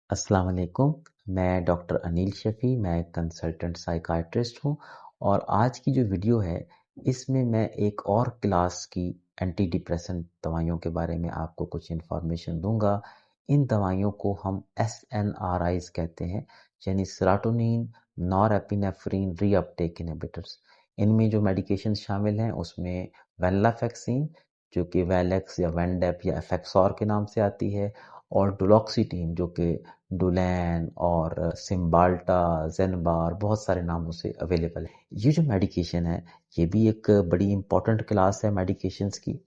अस्सलाम वालेकुम। मैं डॉक्टर अनिल शफ़ी, मैं कंसल्टेंट साइकाइट्रिस्ट हूँ और आज की जो वीडियो है इसमें मैं एक और क्लास की एंटी डिप्रेसेंट दवाइयों के बारे में आपको कुछ इन्फॉर्मेशन दूंगा। इन दवाइयों को हम SNRIs कहते हैं, यानी सेरोटोनिन नॉरएपिनेफ्रिन रीअपटेक इनहिबिटर्स। इनमें जो मेडिकेशन शामिल हैं उसमें वेनलाफैक्सिन, जो कि वेलेक्स या वेंडेप या एफेक्सॉर के नाम से आती है, और डुलोक्सीटीन, जो कि डुलैन और सिम्बाल्टा, जेनबार, बहुत सारे नामों से अवेलेबल है। ये जो मेडिकेशन है ये भी एक बड़ी इंपॉर्टेंट क्लास है मेडिकेशंस की,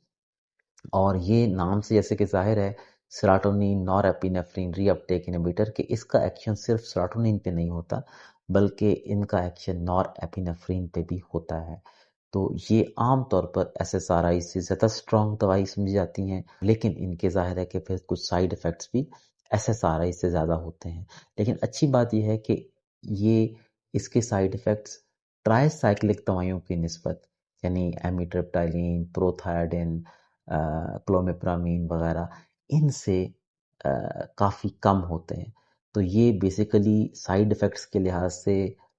और ये नाम से जैसे कि जाहिर है सेरोटोनिन नॉरएपिनेफ्रिन रीअपटेक इनहिबिटर के इसका एक्शन सिर्फ सेरोटोनिन पे नहीं होता बल्कि इनका एक्शन नॉरएपिनेफ्रिन पे भी होता है। तो ये आम तौर पर SSRI से ज़्यादा स्ट्रॉन्ग दवाई समझी जाती हैं, लेकिन इनके जाहिर है कि फिर कुछ साइड इफ़ेक्ट्स भी SSRI से ज़्यादा होते हैं। लेकिन अच्छी बात यह है कि ये इसके साइड इफ़ेक्ट्स ट्राईसाइक्लिक दवाइयों की निस्बत, यानी एमिट्रिप्टाइलिन, प्रोथायोडिन, क्लोमिप्रामीन वगैरह, इनसे काफ़ी कम होते हैं। तो ये बेसिकली साइड इफ़ेक्ट्स के लिहाज से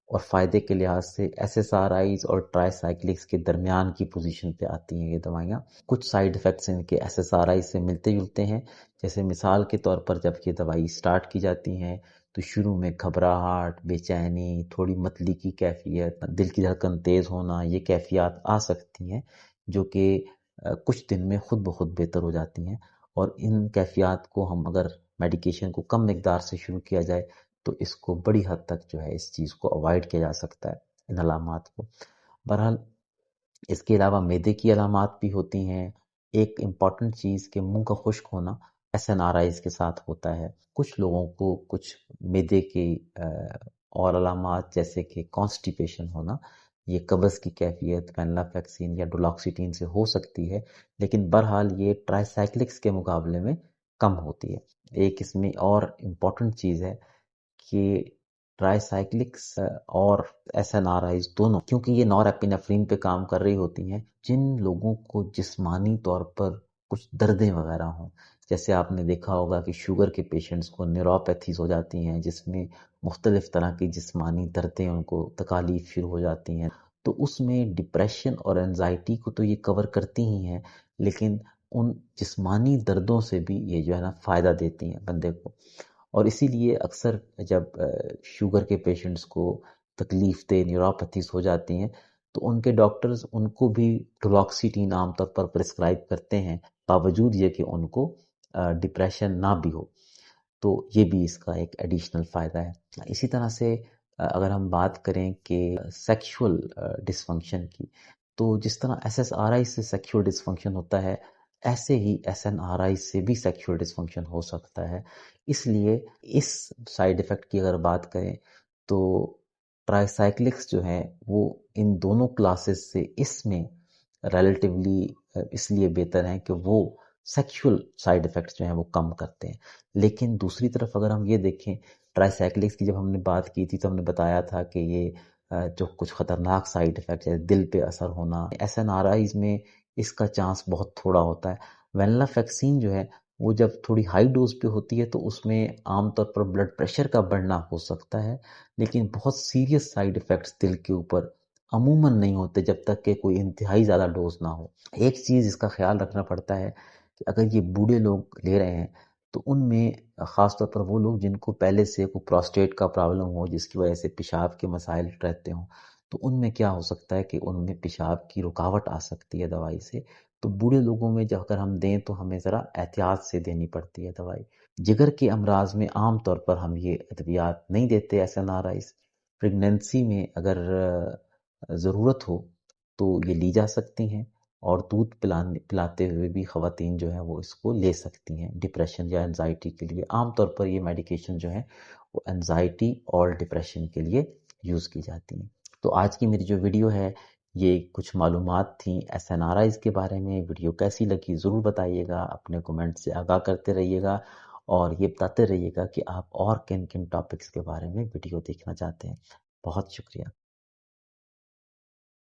और फ़ायदे के लिहाज से SSRIs और ट्राईसाइक्लिक्स के दरमियान की पोजीशन पे आती हैं ये दवाइयाँ। कुछ साइड इफ़ेक्ट्स इनके SSRI से मिलते जुलते हैं, जैसे मिसाल के तौर पर जब ये दवाई स्टार्ट की जाती हैं तो शुरू में घबराहट, बेचैनी, थोड़ी मतली की कैफियत, दिल की धड़कन तेज़ होना, ये कैफियत आ सकती हैं जो कि कुछ दिन में खुद ब खुद बेहतर हो जाती हैं। और इन कैफियत को हम अगर मेडिकेशन को कम मिकदार से शुरू किया जाए तो इसको बड़ी हद तक जो है इस चीज़ को अवॉइड किया जा सकता है, इन अलामात को। बहरहाल इसके अलावा मैदे की अलामात भी होती हैं। एक इम्पॉर्टेंट चीज़ कि मुंह का खुश्क होना SNRIs के साथ होता है। कुछ लोगों को कुछ मैदे के और अलामात जैसे कि कॉन्स्टिपेशन होना, ये कब्ज़ की कैफियत वेनलाफैक्सिन या डुलोक्सीटीन से हो सकती है, लेकिन बहरहाल ये ट्राईसाइक्लिक्स के मुकाबले में कम होती है। एक इसमें और इम्पॉर्टेंट चीज़ है कि ट्राईसाइक्लिक्स और SNRIs दोनों, क्योंकि ये नॉरएपिनेफ्रिन पे काम कर रही होती हैं, जिन लोगों को जिस्मानी तौर पर कुछ दर्दें वगैरह हों, जैसे आपने देखा होगा कि शुगर के पेशेंट्स को न्यूरोपैथीज हो जाती हैं जिसमें मुख्तलिफ तरह की जिस्मानी दर्दें, उनको तकालीफ शुरू हो जाती हैं, तो उसमें डिप्रेशन और एनजाइटी को तो ये कवर करती ही हैं, लेकिन उन जिस्मानी दर्दों से भी ये जो है ना फ़ायदा देती हैं बंदे को। और इसीलिए अक्सर जब शुगर के पेशेंट्स को तकलीफ दे न्यूरोपैथीज हो जाती हैं तो उनके डॉक्टर्स उनको भी फ्लुओक्सीटीन आमतौर पर प्रिस्क्राइब करते हैं, बावजूद ये कि उनको डिप्रेशन ना भी हो। तो ये भी इसका एक एडिशनल फ़ायदा है। इसी तरह से अगर हम बात करें कि सेक्सुअल डिसफंक्शन की, तो जिस तरह SSRI से सेक्सुअल डिसफंक्शन होता है, ऐसे ही SNRI से भी सेक्सुअल डिसफंक्शन हो सकता है। इसलिए इस साइड इफ़ेक्ट की अगर बात करें तो ट्राईसाइक्लिक्स जो हैं वो इन दोनों क्लासेस से इसमें रिलेटिवली इसलिए बेहतर हैं कि वो सेक्सुअल साइड इफ़ेक्ट्स जो हैं वो कम करते हैं। लेकिन दूसरी तरफ अगर हम ये देखें, ट्राईसाइक्लिक्स की जब हमने बात की थी तो हमने बताया था कि ये जो कुछ ख़तरनाक साइड इफ़ेक्ट्स है, दिल पे असर होना, SNRIs में इसका चांस बहुत थोड़ा होता है। वेनलाफैक्सिन जो है वो जब थोड़ी हाई डोज पे होती है तो उसमें आमतौर पर ब्लड प्रेशर का बढ़ना हो सकता है, लेकिन बहुत सीरियस साइड इफ़ेक्ट्स दिल के ऊपर अमूमन नहीं होते जब तक कि कोई इंतहाई ज़्यादा डोज ना हो। एक चीज़ इसका ख्याल रखना पड़ता है कि अगर ये बूढ़े लोग ले रहे हैं तो उनमें ख़ास तौर पर वो लोग जिनको पहले से कोई प्रोस्टेट का प्रॉब्लम हो जिसकी वजह से पेशाब के मसाइल रहते हों, तो उनमें क्या हो सकता है कि उनमें पेशाब की रुकावट आ सकती है दवाई से। तो बूढ़े लोगों में जब अगर हम दें तो हमें ज़रा एहतियात से देनी पड़ती है दवाई। जिगर के अमराज में आम तौर पर हम ये अद्वियात नहीं देते SNRIs। प्रेगनेंसी में अगर ज़रूरत हो तो ये ली जा सकती हैं, और दूध पिलाते हुए भी ख़वातीन जो हैं वो इसको ले सकती हैं डिप्रेशन या एनजाइटी के लिए। आम तौर पर ये मेडिकेशन जो है वो एनजाइटी और डिप्रेशन के लिए यूज़ की जाती हैं। तो आज की मेरी जो वीडियो है ये कुछ मालूमात थी SNRIs के बारे में। वीडियो कैसी लगी ज़रूर बताइएगा, अपने कमेंट से आगाह करते रहिएगा और ये बताते रहिएगा कि आप और किन किन टॉपिक्स के बारे में वीडियो देखना चाहते हैं। बहुत शुक्रिया।